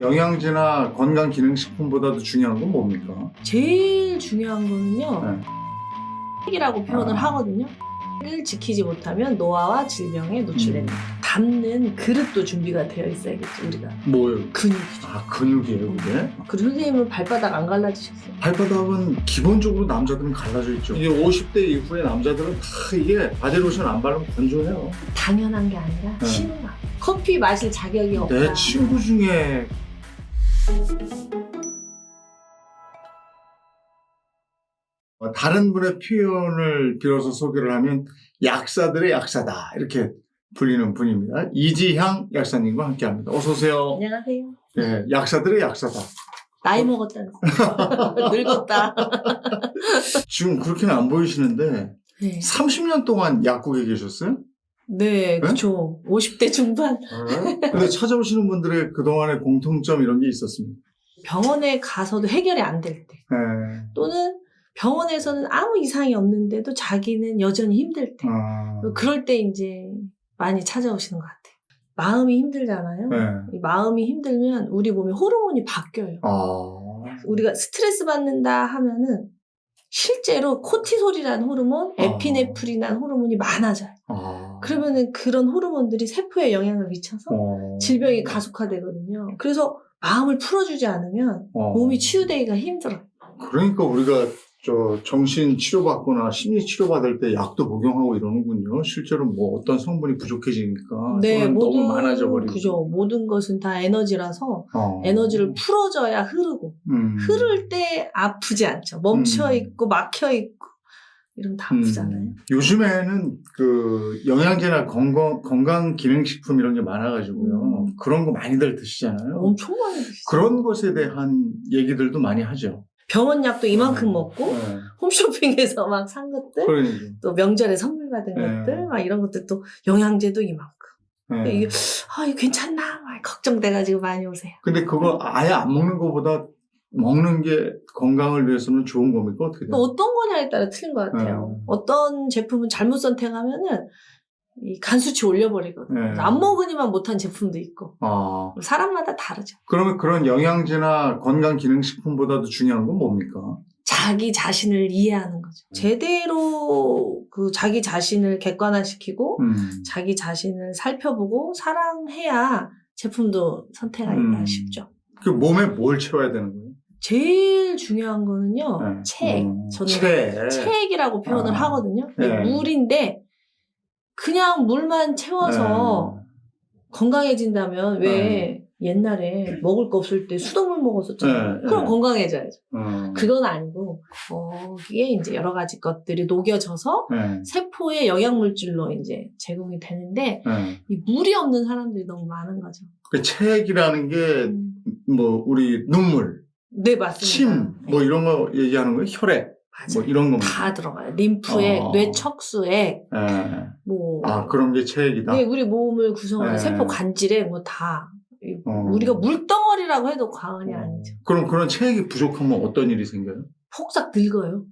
영양제나 건강기능식품보다도 중요한 건 뭡니까? 제일 중요한 거는요. 네. 이라고 표현을 하거든요. 를 지키지 못하면 노화와 질병에 노출된다. 담는 그릇도 준비가 되어 있어야겠죠, 우리가. 뭐예요? 근육이죠. 아, 근육이에요, 그게? 그리고 선생님은 발바닥 안 갈라지셨어요? 발바닥은 기본적으로 남자들은 갈라져 있죠. 이제 50대 이후에 남자들은 다 이게 바디로션 안 바르면 건조해요. 당연한 게 아니라 네. 신화. 커피 마실 자격이 없다. 내 친구 중에 다른 분의 표현을 빌어서 소개를 하면 약사들의 약사다 이렇게 불리는 분입니다. 이지향 약사님과 함께합니다. 어서 오세요. 안녕하세요. 네, 약사들의 약사다. 나이 먹었다는 늙었다. 지금 그렇게는 안 보이시는데 네. 30년 동안 약국에 계셨어요? 네, 그쵸. 50대 중반. 근데 찾아오시는 분들의 그동안의 공통점 이런 게 있었습니다. 병원에 가서도 해결이 안 될 때. 네. 또는 병원에서는 아무 이상이 없는데도 자기는 여전히 힘들 때. 그럴 때 이제 많이 찾아오시는 것 같아요. 마음이 힘들잖아요. 네. 이 마음이 힘들면 우리 몸에 호르몬이 바뀌어요. 우리가 스트레스 받는다 하면은 실제로 코티솔이라는 호르몬, 에피네프린이라는 호르몬이 많아져요. 그러면은 그런 호르몬들이 세포에 영향을 미쳐서 질병이 가속화되거든요. 그래서 마음을 풀어주지 않으면 몸이 치유되기가 힘들어요. 그러니까 우리가 정신 치료받거나 심리 치료받을 때 약도 복용하고 이러는군요. 실제로 뭐 어떤 성분이 부족해지니까 네, 너무 많아져 버리고. 그죠. 모든 것은 다 에너지라서 에너지를 풀어줘야 흐르고 흐를 때 아프지 않죠. 멈춰 있고 막혀 있고 이러면 다 아프잖아요. 요즘에는 그 영양제나 건강기능식품 이런 게 많아가지고요. 그런 거 많이들 드시잖아요. 엄청 많이 드시죠. 그런 것에 대한 얘기들도 많이 하죠. 병원 약도 이만큼 먹고 네. 홈쇼핑에서 막 산 것들, 그러니까. 또 명절에 선물 받은 것들, 막 이런 것들 또 영양제도 이만큼. 네. 이게 이거 괜찮나? 막 걱정돼가지고 많이 오세요. 근데 그거 아예 안 먹는 것보다 먹는 게 건강을 위해서는 좋은 겁니까? 어떻게 돼요? 어떤 거냐에 따라 틀린 것 같아요. 어떤 제품은 잘못 선택하면은 이 간 수치 올려버리거든요. 그래서 안 먹으니만 못한 제품도 있고. 사람마다 다르죠. 그러면 그런 영양제나 건강기능식품보다도 중요한 건 뭡니까? 자기 자신을 이해하는 거죠. 제대로 그 자기 자신을 객관화시키고 자기 자신을 살펴보고 사랑해야 제품도 선택하기가 쉽죠. 그 몸에 뭘 채워야 되는 거예요? 제일 중요한 거는요. 체액. 저는 체액이라고 표현을 하거든요. 물인데 그냥 물만 채워서 건강해진다면 왜 옛날에 먹을 거 없을 때 수돗물 먹었었잖아요. 그럼 건강해져야죠. 그건 아니고 거기에 이제 여러 가지 것들이 녹여져서 세포의 영양물질로 이제 제공이 되는데 이 물이 없는 사람들이 너무 많은 거죠. 그 체액이라는 게 뭐 우리 눈물, 네, 맞습니다. 침, 뭐 이런 거 얘기하는 거예요? 혈액, 맞아요. 뭐 이런 겁니다. 다 들어가요. 림프액, 뇌척수액, 뭐 그런 게 체액이다. 네, 우리 몸을 구성하는 세포 관질액 뭐 다. 우리가 물덩어리라고 해도 과언이 아니죠. 그럼 그런 체액이 부족하면 어떤 일이 생겨요? 폭삭 늙어요.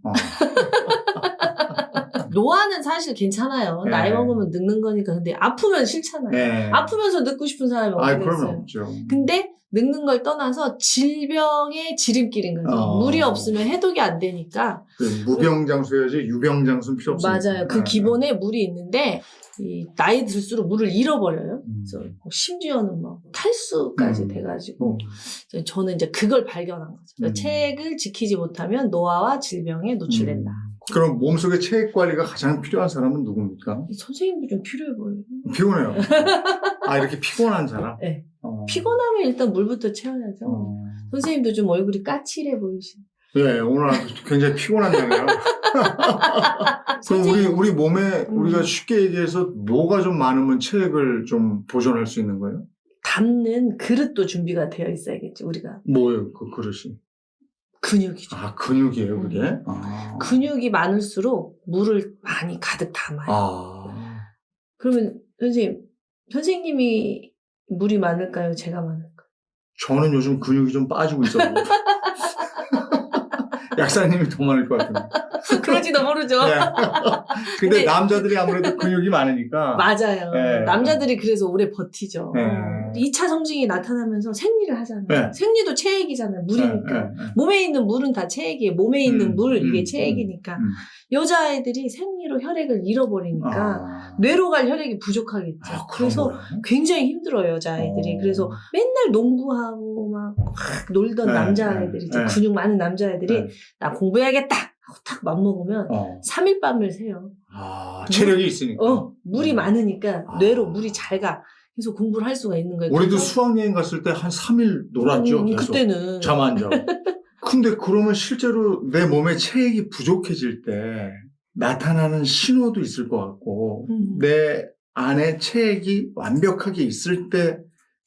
노화는 사실 괜찮아요. 나이 먹으면 늙는 거니까. 근데 아프면 싫잖아요. 아프면서 늙고 싶은 사람이 어떻게 그러면 있어요? 없죠. 근데 늙는 걸 떠나서 질병의 지름길인 거죠. 물이 없으면 해독이 안 되니까. 무병장수여야지 유병장수는 필요 없어요. 맞아요. 그 기본에 물이 있는데 나이 들수록 물을 잃어버려요. 그래서 심지어는 막 탈수까지 돼가지고 저는 이제 그걸 발견한 거죠. 체액을 지키지 못하면 노화와 질병에 노출된다. 그럼 몸속의 체액 관리가 가장 필요한 사람은 누굽니까? 선생님도 좀 필요해 보여요. 피곤해요. 이렇게 피곤한 사람? 네. 피곤하면 일단 물부터 채워야죠. 선생님도 좀 얼굴이 까칠해 보이시죠? 네, 오늘 굉장히 피곤한 날이에요. 그럼 우리 몸에 우리가 쉽게 얘기해서 뭐가 좀 많으면 체액을 좀 보존할 수 있는 거예요? 담는 그릇도 준비가 되어 있어야겠죠, 우리가. 뭐예요, 그 그릇이? 근육이죠. 근육이에요, 그게? 근육이 많을수록 물을 많이 가득 담아요. 그러면 선생님이 물이 많을까요? 제가 많을까요? 저는 요즘 근육이 좀 빠지고 있어요. 약사님이 더 많을 것 같은데. 그러지도 모르죠. 근데 남자들이 아무래도 근육이 많으니까. 맞아요. 남자들이 그래서 오래 버티죠. 네. 2차 성징이 나타나면서 생리를 하잖아요. 네. 생리도 체액이잖아요. 물이니까. 네. 몸에 있는 물은 다 체액이에요. 몸에 있는 물, 이게 체액이니까. 여자아이들이 생리로 혈액을 잃어버리니까 뇌로 갈 혈액이 부족하겠죠. 그래서 굉장히 힘들어요, 여자아이들이. 그래서 맨날 농구하고 막 놀던 남자아이들이, 근육 많은 남자아이들이 나 공부해야겠다 하고 딱 맘먹으면 3일 밤을 새요. 체력이 있으니까. 물이 많으니까 뇌로 물이 잘 가. 그래서 공부를 할 수가 있는 거예요. 우리도 수학여행 갔을 때 한 3일 놀았죠. 그때는. 잠 안 자고. 근데 그러면 실제로 내 몸에 체액이 부족해질 때 나타나는 신호도 있을 것 같고 내 안에 체액이 완벽하게 있을 때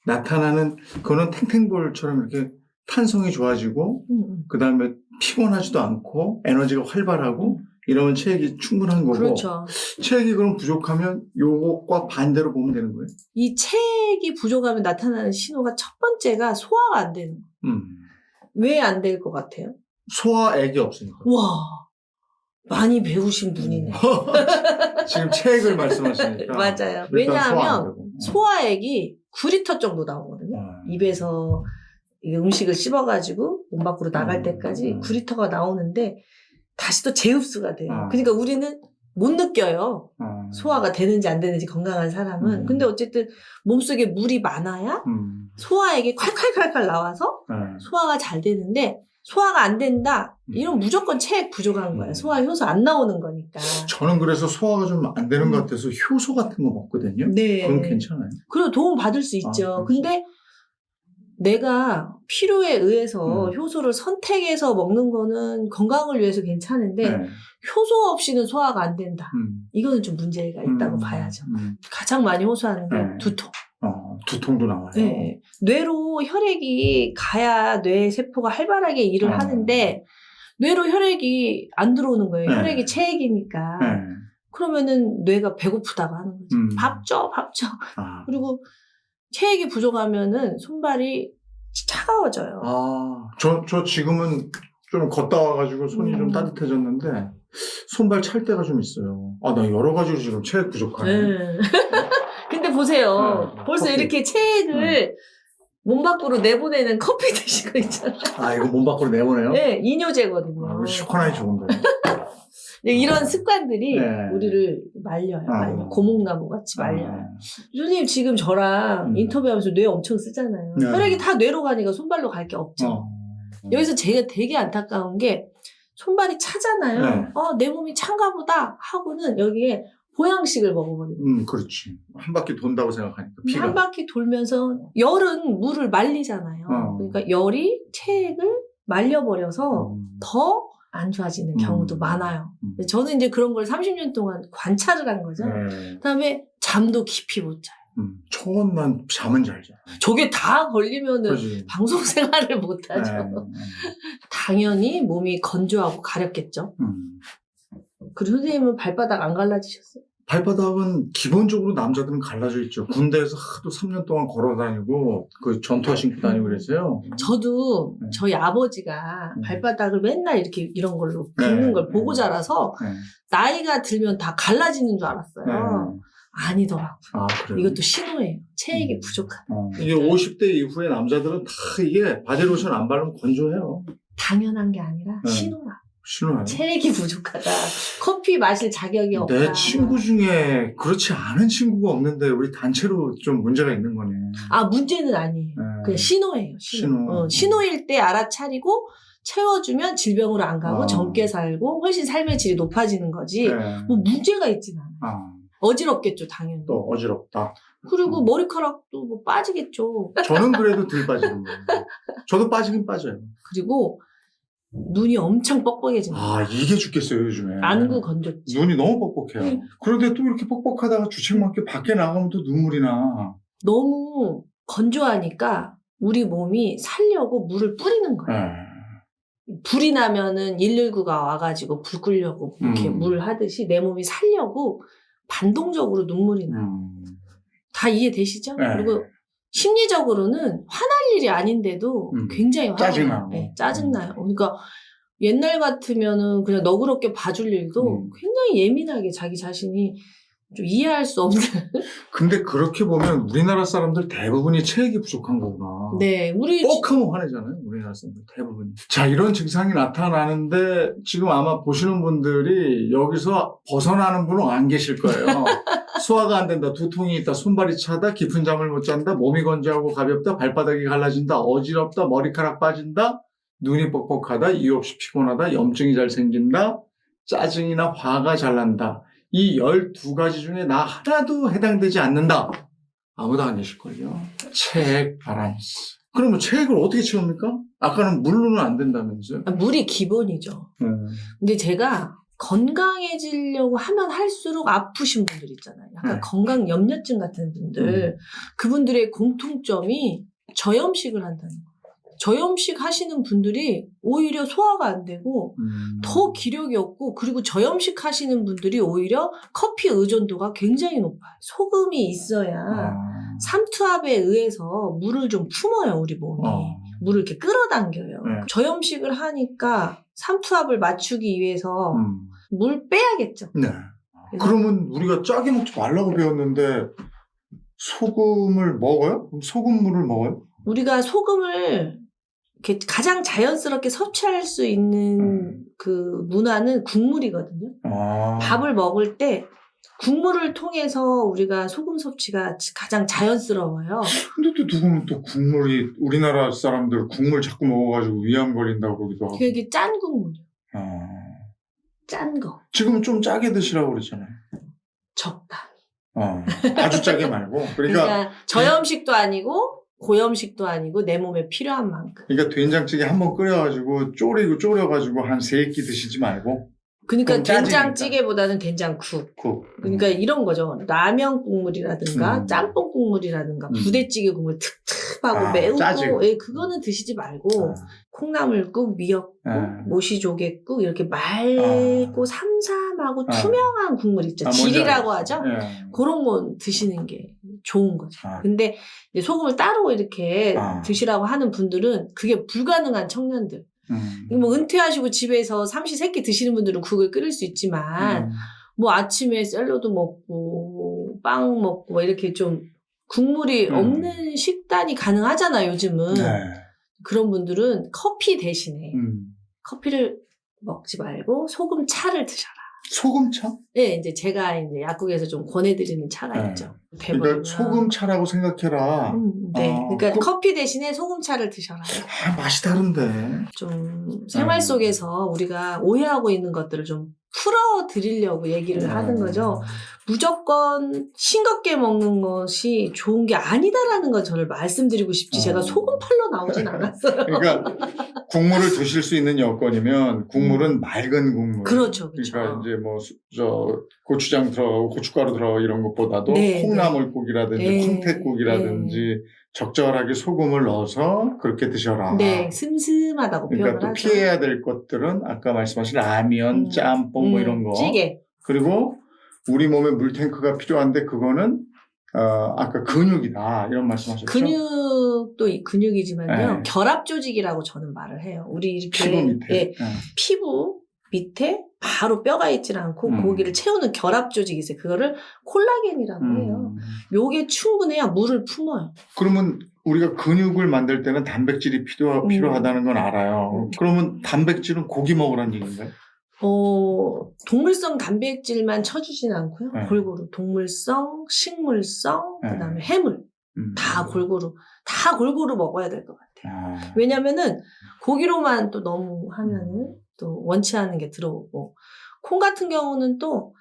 나타나는 그거는 탱탱볼처럼 이렇게 탄성이 좋아지고 그 다음에 피곤하지도 않고 에너지가 활발하고 이러면 체액이 충분한 거고 그렇죠. 체액이 그럼 부족하면 요것과 반대로 보면 되는 거예요? 이 체액이 부족하면 나타나는 신호가 첫 번째가 소화가 안 되는 거예요. 왜 안 될 것 같아요? 소화액이 없으니까. 와, 많이 배우신 분이네. 지금 체액을 말씀하시니까. 맞아요. 왜냐하면 소화액이 9리터 정도 나오거든요. 입에서 음식을 씹어가지고 몸 밖으로 나갈 때까지 9리터가 나오는데 다시 또 재흡수가 돼요. 그러니까 우리는 못 느껴요. 소화가 되는지 안 되는지 건강한 사람은. 근데 어쨌든 몸속에 물이 많아야 소화액이 콸콸콸콸 나와서 소화가 잘 되는데 소화가 안 된다. 이런 무조건 체액 부족한 거예요. 소화 효소 안 나오는 거니까. 저는 그래서 소화가 좀 안 되는 것 같아서 효소 같은 거 먹거든요. 네. 그건 괜찮아요. 그리고 도움 받을 수 있죠. 근데 내가 필요에 의해서 효소를 선택해서 먹는 거는 건강을 위해서 괜찮은데 효소 없이는 소화가 안 된다. 이거는 좀 문제가 있다고 봐야죠. 가장 많이 호소하는 게 두통. 두통도 나와요. 네. 뇌로 혈액이 가야 뇌 세포가 활발하게 일을 하는데 뇌로 혈액이 안 들어오는 거예요. 혈액이 체액이니까. 그러면은 뇌가 배고프다고 하는 거죠. 밥 줘, 밥 줘. 그리고 체액이 부족하면은 손발이 차가워져요. 저 지금은 좀 걷다 와가지고 손이 좀 따뜻해졌는데 손발 찰 때가 좀 있어요. 나 여러 가지로 지금 체액 부족하네. 네. 근데 보세요. 벌써 커피. 이렇게 체액을 몸 밖으로 내보내는 커피 드시고 있잖아요. 이거 몸 밖으로 내보내요? 네, 이뇨제거든요. 시원하게 좋은데. 네, 이런 습관들이 우리를 말려요. 고목나무 같이 말려요. 선생님 지금 저랑 인터뷰하면서 뇌 엄청 쓰잖아요. 혈액이 다 뇌로 가니까 손발로 갈 게 없죠. 여기서 제가 되게 안타까운 게 손발이 차잖아요. 내 몸이 찬가 보다 하고는 여기에 보양식을 먹어버려요. 그렇지. 한 바퀴 돈다고 생각하니까. 피가. 한 바퀴 돌면서 열은 물을 말리잖아요. 그러니까 열이 체액을 말려버려서 더 안 좋아지는 경우도 많아요. 저는 이제 그런 걸 30년 동안 관찰을 한 거죠. 그다음에 잠도 깊이 못 자요. 초원만 잠은 잘 자. 저게 다 걸리면은 그렇지. 방송 생활을 못 하죠. 당연히 몸이 건조하고 가렵겠죠. 그리고 선생님은 발바닥 안 갈라지셨어요? 발바닥은 기본적으로 남자들은 갈라져 있죠. 군대에서 하도 3년 동안 걸어 다니고 그 전투화 신고 다니고 그랬어요. 저도 저희 아버지가 발바닥을 맨날 이렇게 이런 걸로 긁는 걸 보고 자라서 나이가 들면 다 갈라지는 줄 알았어요. 아니더라고요. 그래요? 이것도 신호예요. 체액이 부족하다. 이게 50대 이후에 남자들은 다 이게 바디로션 안 바르면 건조해요. 당연한 게 아니라 신호라. 신호예요. 체액이 부족하다. 커피 마실 자격이 없다. 내 친구 중에 그렇지 않은 친구가 없는데 우리 단체로 좀 문제가 있는 거네. 문제는 아니에요. 그냥 신호예요. 신호. 신호일 때 알아차리고 채워주면 질병으로 안 가고 젊게 살고 훨씬 삶의 질이 높아지는 거지. 뭐 문제가 있진 않아요. 어지럽겠죠, 당연히. 또 어지럽다. 그리고 머리카락도 뭐 빠지겠죠. 저는 그래도 덜 빠지는 거예요. 저도 빠지긴 빠져요. 그리고 눈이 엄청 뻑뻑해집니다. 이게 죽겠어요, 요즘에. 안구 건조증. 눈이 너무 뻑뻑해요. 그런데 또 이렇게 뻑뻑하다가 주책맞게 밖에 나가면 또 눈물이 나. 너무 건조하니까 우리 몸이 살려고 물을 뿌리는 거예요. 불이 나면은 119가 와가지고 불 끄려고 이렇게 물 하듯이 내 몸이 살려고 반동적으로 눈물이 나요. 다 이해되시죠? 그리고 심리적으로는 화날 일이 아닌데도 굉장히 화나요. 짜증나고. 네, 짜증나요. 그러니까 옛날 같으면은 그냥 너그럽게 봐줄 일도 굉장히 예민하게 자기 자신이 좀 이해할 수 없는. 근데 그렇게 보면 우리나라 사람들 대부분이 체액이 부족한 거구나. 네, 우리 꼭 하면 화내잖아요. 우리나라 사람들 대부분이. 자, 이런 증상이 나타나는데 지금 아마 보시는 분들이 여기서 벗어나는 분은 안 계실 거예요. 소화가 안 된다, 두통이 있다, 손발이 차다, 깊은 잠을 못 잔다, 몸이 건조하고 가볍다, 발바닥이 갈라진다, 어지럽다, 머리카락 빠진다, 눈이 뻑뻑하다, 이유 없이 피곤하다, 염증이 잘 생긴다, 짜증이나 화가 잘 난다. 이 12가지 중에 나 하나도 해당되지 않는다. 아무도 안 계실걸요. 체액 바란스. 그러면 체액을 어떻게 채웁니까? 아까는 물로는 안 된다면서요? 물이 기본이죠. 근데 제가 건강해지려고 하면 할수록 아프신 분들 있잖아요. 약간 네. 건강 염려증 같은 분들. 그분들의 공통점이 저염식을 한다는 거예요. 저염식 하시는 분들이 오히려 소화가 안 되고 더 기력이 없고, 그리고 저염식 하시는 분들이 오히려 커피 의존도가 굉장히 높아요. 소금이 있어야 삼투압에 의해서 물을 좀 품어요, 우리 몸이. 물을 이렇게 끌어당겨요. 네. 저염식을 하니까 삼투압을 맞추기 위해서 물 빼야겠죠. 네. 그러면 우리가 짜게 먹지 말라고 배웠는데 소금을 먹어요? 그럼 소금물을 먹어요? 우리가 소금을 이렇게 가장 자연스럽게 섭취할 수 있는 그 문화는 국물이거든요. 밥을 먹을 때 국물을 통해서 우리가 소금 섭취가 가장 자연스러워요. 근데 또 누구는 또 국물이, 우리나라 사람들 국물 자꾸 먹어가지고 위암 걸린다고 그러기도 하고. 그게 짠 국물이요. 짠 거. 지금은 좀 짜게 드시라고 그러잖아요. 적당히. 아주 짜게 말고. 그러니까 저염식도 아니고 고염식도 아니고 내 몸에 필요한 만큼. 그러니까 된장찌개 한번 끓여가지고 졸여가지고 한 3끼 드시지 말고. 그러니까 그럼 짜지니까. 된장찌개보다는 된장국. 국. 그러니까 이런 거죠. 라면 국물이라든가, 짬뽕 국물이라든가, 음. 부대찌개 국물 특특하고 매우고, 짜지고. 예, 그거는 드시지 말고, 콩나물국, 미역국, 모시조개국, 이렇게 맑고 삼삼하고 투명한 국물 있죠. 질이라고 하죠. 그런 거 드시는 게 좋은 거죠. 근데 이제 소금을 따로 이렇게 드시라고 하는 분들은 그게 불가능한 청년들. 뭐 은퇴하시고 집에서 삼시세끼 드시는 분들은 국을 끓일 수 있지만 뭐 아침에 샐러드 먹고 빵 먹고 뭐 이렇게 좀 국물이 없는 식단이 가능하잖아요, 요즘은. 그런 분들은 커피 대신에 커피를 먹지 말고 소금차를 드셔라. 소금차? 네, 이제 제가 이제 약국에서 좀 권해드리는 차가 있죠. 그러니까 소금차라고 생각해라. 네, 그러니까 커피 대신에 소금차를 드셔라. 맛이 다른데. 좀 생활 속에서 우리가 오해하고 있는 것들을 좀 풀어드리려고 얘기를 하는 거죠. 무조건 싱겁게 먹는 것이 좋은 게 아니다라는 걸 저를 말씀드리고 싶지 제가 소금 팔러 나오진 않았어요. 그러니까 국물을 드실 수 있는 여건이면 국물은 맑은 국물. 그렇죠, 그렇죠. 그러니까 이제 뭐 고추장 들어가고 고춧가루 들어가고 이런 것보다도 네, 콩나물국이라든지 네. 콩태국이라든지 적절하게 소금을 넣어서 그렇게 드셔라. 네, 슴슴하다고 그러니까 표현을 또 하죠. 피해야 될 것들은 아까 말씀하신 라면, 짬뽕 뭐 이런 거. 찌개. 그리고 우리 몸에 물탱크가 필요한데 그거는 아까 근육이다 이런 말씀하셨죠? 근육도 근육이지만요. 네. 결합 조직이라고 저는 말을 해요. 우리 이렇게 피부 밑에. 예, 피부 밑에 바로 뼈가 있지 않고 고기를 채우는 결합 조직이 있어요. 그거를 콜라겐이라고 해요. 요게 충분해야 물을 품어요. 그러면 우리가 근육을 만들 때는 단백질이 필요하다는 건 알아요. 그러면 단백질은 고기 먹으라는 얘기인가요? 동물성 단백질만 쳐주진 않고요. 네. 골고루 동물성, 식물성, 네. 그다음에 해물 다 골고루 먹어야 될 것 같아요. 왜냐면은 고기로만 또 너무 하면은 또 원치 않은 게 들어오고, 콩 같은 경우는 또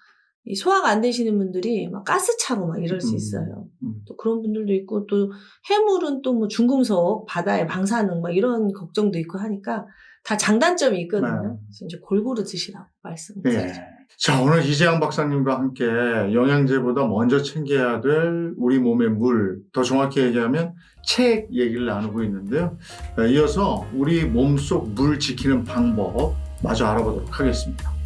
이 소화가 안 되시는 분들이 막 가스 차고 막 이럴 수 있어요. 또 그런 분들도 있고, 또 해물은 또 뭐 중금속, 바다의 방사능 막 이런 걱정도 있고 하니까 다 장단점이 있거든요. 그래서 이제 골고루 드시라고 말씀드리죠. 자, 오늘 이재양 박사님과 함께 영양제보다 먼저 챙겨야 될 우리 몸의 물, 더 정확히 얘기하면 체액 얘기를 나누고 있는데요. 이어서 우리 몸속 물 지키는 방법 마저 알아보도록 하겠습니다.